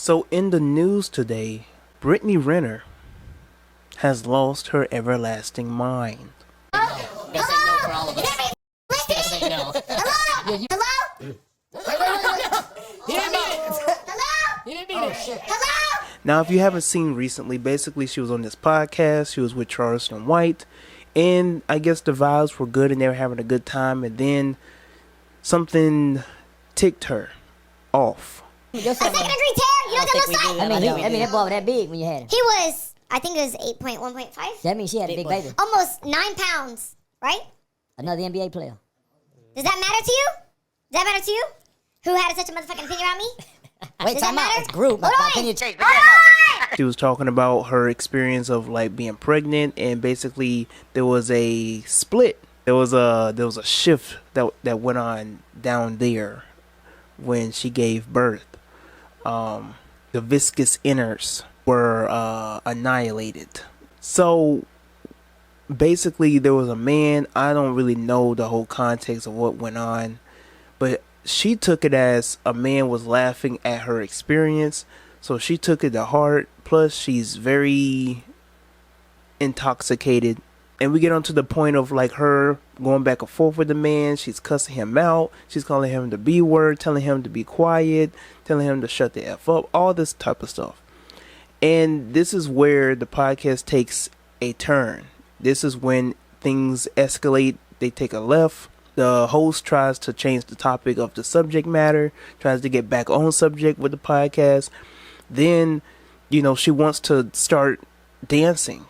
So in the news today, Brittney Renner has lost her everlasting mind. Hello? This ain't no for all of us. This ain't no. Hello? Hello? He didn't mean it. Hello? He didn't mean it. Shit. Hello? Now, if you haven't seen recently, basically she was on this podcast. She was with Charleston White. And I guess the vibes were good and they were having a good time. And then something ticked her off. A second degree tear, you know what that looks like? I mean, that ball was that big when you had him. He was, I think it was 8.1.5. That means she had a big baby. Almost 9 pounds, right? Another NBA player. Does that matter to you? Does that matter to you? Who had such a motherfucking opinion about me? Wait, time out. It's group. My opinion changed. She was talking about her experience of like being pregnant, and basically there was a split. There was a shift that went on down there when she gave birth. The viscous innards were annihilated. So basically there was a man, I don't really know the whole context of what went on, but she took it as a man was laughing at her experience, so she took it to heart. Plus she's very intoxicated, and we get on to the point of like her going back and forth with the man. She's cussing him out, she's calling him the B word, telling him to be quiet, telling him to shut the F up, all this type of stuff. And this is where the podcast takes a turn. This is when things escalate, they take a left. The host tries to change the topic of the subject matter, tries to get back on subject with the podcast. Then, you know, she wants to start dancing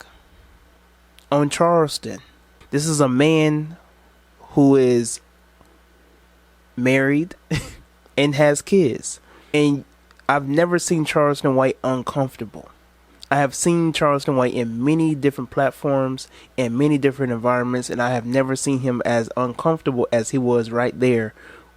on Charleston. This is a man who is married and has kids. And I've never seen Charleston White uncomfortable. I have seen Charleston White in many different platforms and many different environments, and I have never seen him as uncomfortable as he was right there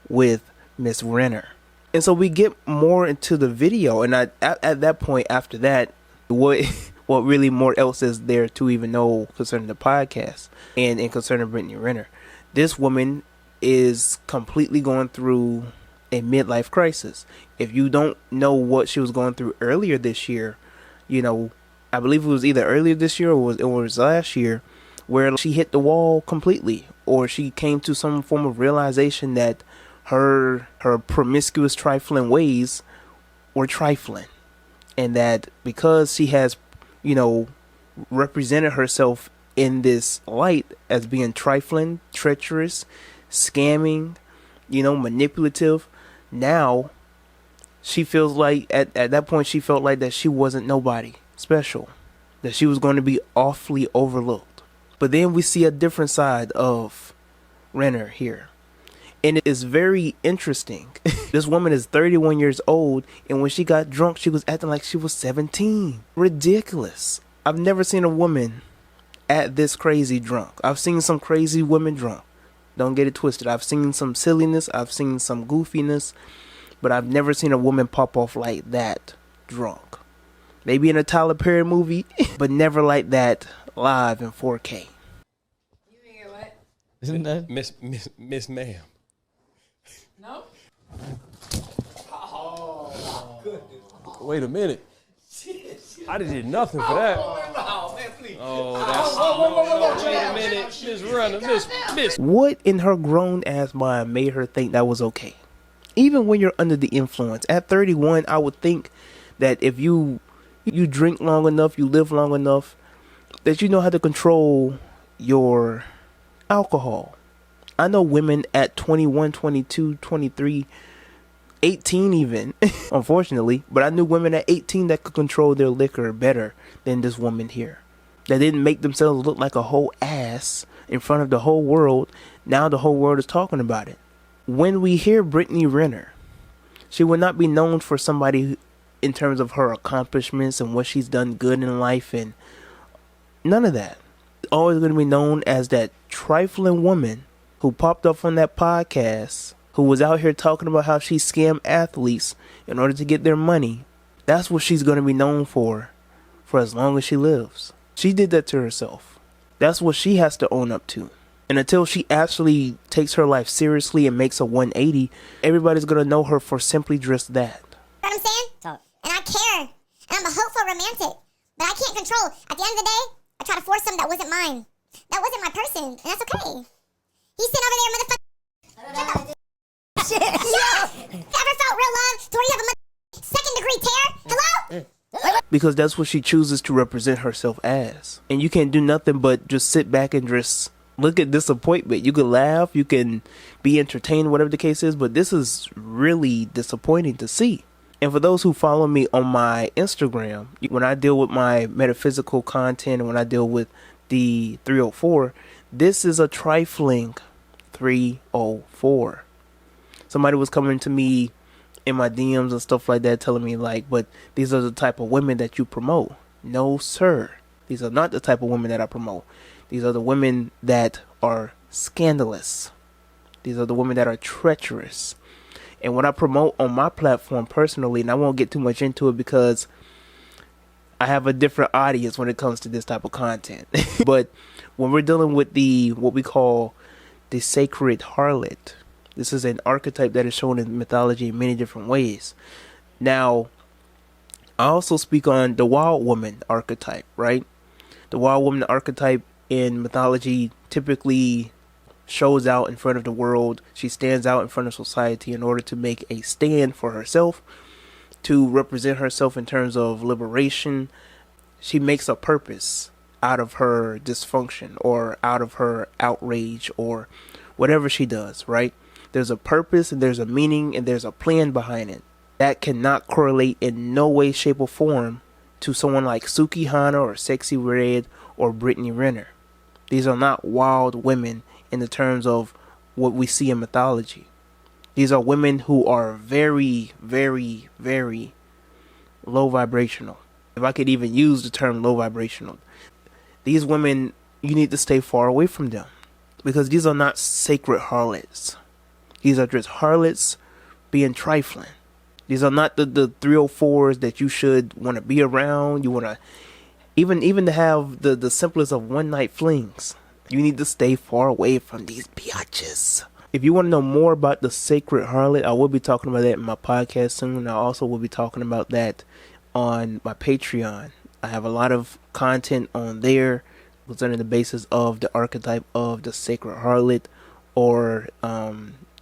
with Miss Renner. And so we get more into the video, and at that point, after that, what really more else is there to even know concerning the podcast and concerning Brittney Renner? This woman is completely going through a midlife crisis. If you don't know what she was going through earlier this year, you know, I believe it was either earlier this year or it was last year, where she hit the wall completely, or she came to some form of realization that her promiscuous trifling ways were trifling, and that because she has, you know, represented herself in this light as being trifling, treacherous, scamming, you know, manipulative, now she feels like at that point she felt like that she wasn't nobody special, that she was going to be awfully overlooked. But then we see a different side of Renner here, and it is very interesting. This woman is 31 years old, and when she got drunk she was acting like she was 17. Ridiculous. I've never seen a woman act this crazy drunk. I've seen some crazy women drunk, don't get it twisted. I've seen some silliness, I've seen some goofiness, but I've never seen a woman pop off like that drunk. Maybe in a Tyler Perry movie, but never like that live in 4K. You hear what? Isn't that Miss Ma'am? No? Wait a minute. I did nothing for that. Oh, man, please. Oh, that's... Wait a minute. Miss Renner, Miss... What in her grown ass mind made her think that was okay? Even when you're under the influence. At 31, I would think that if you drink long enough, you live long enough, that you know how to control your alcohol. I know women at 21, 22, 23, 18 even, unfortunately, but I knew women at 18 that could control their liquor better than this woman here. That didn't make themselves look like a whole ass in front of the whole world. Now the whole world is talking about it. When we hear Brittney Renner, she would not be known for somebody in terms of her accomplishments and what she's done good in life and none of that. Always going to be known as that trifling woman who popped up on that podcast, who was out here talking about how she scammed athletes in order to get their money. That's what she's going to be known for as long as she lives. She did that to herself. That's what she has to own up to. And until she actually takes her life seriously and makes a 180, everybody's going to know her for simply just that. You know what I'm saying? Talk. And I I care. And I'm a hopeful romantic. But I can't control. At the end of the day, I try to force something that wasn't mine. That wasn't my person. And that's okay. He's sitting over there, motherfucker. Shut up. Shit. Ever felt real love to where you have a second degree tear? Hello? Because that's what she chooses to represent herself as. And you can't do nothing but just sit back and just look at disappointment. You can laugh, you can be entertained, whatever the case is, but this is really disappointing to see. And for those who follow me on my Instagram, when I deal with my metaphysical content and when I deal with the 304, this is a trifling 304. Somebody was coming to me in my DMs and stuff like that telling me like, but these are the type of women that you promote. No, sir. These are not the type of women that I promote. These are the women that are scandalous. These are the women that are treacherous. And what I promote on my platform personally, and I won't get too much into it because I have a different audience when it comes to this type of content. But when we're dealing with what we call the sacred harlot, this is an archetype that is shown in mythology in many different ways. Now, I also speak on the wild woman archetype, right? The wild woman archetype in mythology typically shows out in front of the world. She stands out in front of society in order to make a stand for herself, to represent herself in terms of liberation. She makes a purpose out of her dysfunction or out of her outrage or whatever she does, right? There's a purpose and there's a meaning and there's a plan behind it. That cannot correlate in no way, shape, or form to someone like Suki Hana or Sexy Red or Brittney Renner. These are not wild women in the terms of what we see in mythology. These are women who are very, very, very low vibrational. If I could even use the term low vibrational. These women, you need to stay far away from them because these are not sacred harlots. These are just harlots being trifling. These are not the 304s that you should want to be around. You want to even to have the simplest of one night flings. You need to stay far away from these biatches. If you want to know more about the sacred harlot, I will be talking about that in my podcast soon. I also will be talking about that on my Patreon. I have a lot of content on there concerning the basis of the archetype of the sacred harlot or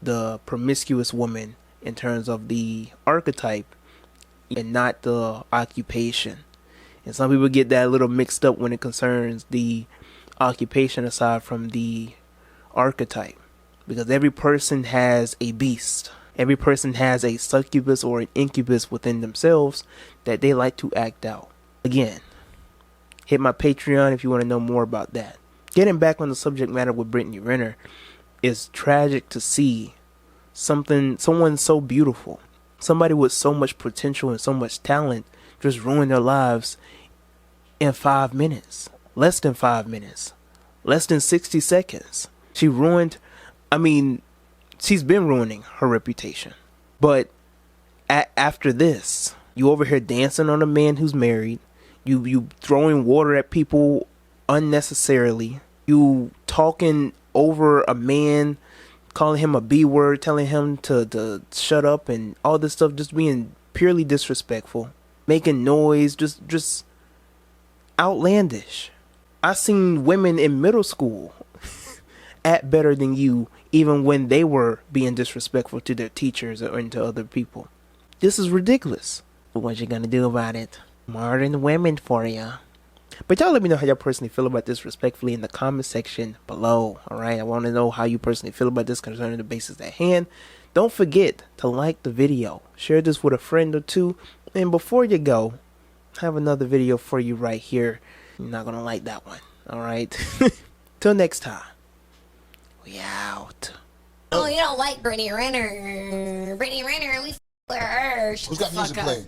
the promiscuous woman in terms of the archetype and not the occupation. And some people get that a little mixed up when it concerns the occupation aside from the archetype, because every person has a beast. Every person has a succubus or an incubus within themselves that they like to act out. Again, hit my Patreon if you want to know more about that. Getting back on the subject matter with Brittney Renner, it's tragic to see someone so beautiful, somebody with so much potential and so much talent just ruin their lives in 5 minutes. Less than 5 minutes. Less than 60 seconds. She's been ruining her reputation. But after this, you over here dancing on a man who's married. You throwing water at people unnecessarily. You talking over a man, calling him a B word, telling him to shut up and all this stuff, just being purely disrespectful. Making noise, just outlandish. I seen women in middle school act better than you even when they were being disrespectful to their teachers or to other people. This is ridiculous. But what you gonna do about it? Modern women for ya. But y'all let me know how y'all personally feel about this respectfully in the comment section below. Alright, I want to know how you personally feel about this concerning the basis at hand. Don't forget to like the video. Share this with a friend or two. And before you go, I have another video for you right here. You're not gonna like that one. Alright. Till next time. We out. Oh, you don't like Brittney Renner. Brittney Renner, we f*** her. Who's got music playing?